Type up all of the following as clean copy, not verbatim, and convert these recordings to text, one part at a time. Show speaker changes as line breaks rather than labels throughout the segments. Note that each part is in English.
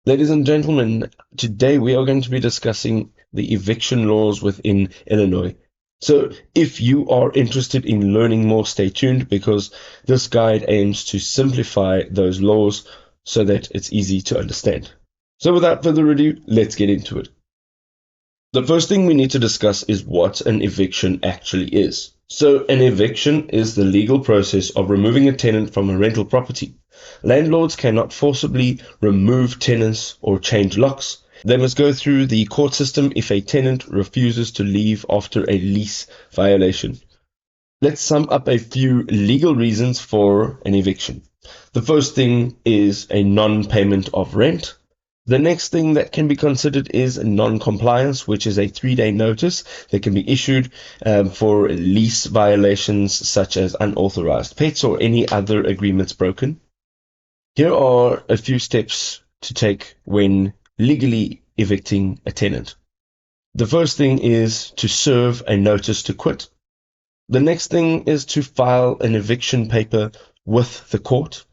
Ladies and gentlemen, today we are going to be discussing the eviction laws within Illinois. So if you are interested in learning more, stay tuned because this guide aims to simplify those laws so that it's easy to understand. So without further ado, let's get into it. The first thing we need to discuss is what an eviction actually is. So an eviction is the legal process of removing a tenant from a rental property. Landlords cannot forcibly remove tenants or change locks. They must go through the court system if a tenant refuses to leave after a lease violation. Let's sum up a few legal reasons for an eviction. The first thing is a non-payment of rent. The next thing that can be considered is non-compliance, which is a 3-day notice that can be issued for lease violations such as unauthorized pets or any other agreements broken. Here are a few steps to take when legally evicting a tenant. The first thing is to serve a notice to quit. The next thing is to file an eviction paper with the court.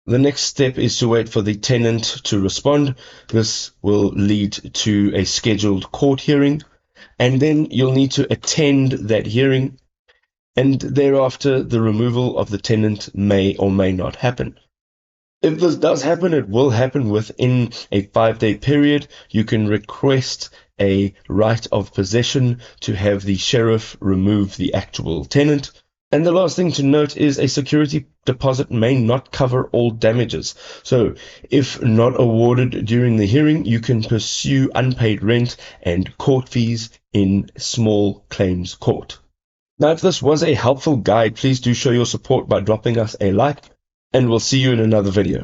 The next step is to wait for the tenant to respond. This will lead to a scheduled court hearing, and then you'll need to attend that hearing, and thereafter the removal of the tenant may or may not happen. If this does happen, it will happen within a 5-day period. You can request a right of possession to have the sheriff remove the actual tenant. And the last thing to note is a security deposit may not cover all damages. So if not awarded during the hearing, you can pursue unpaid rent and court fees in small claims court. Now, if this was a helpful guide, please do show your support by dropping us a like, and we'll see you in another video.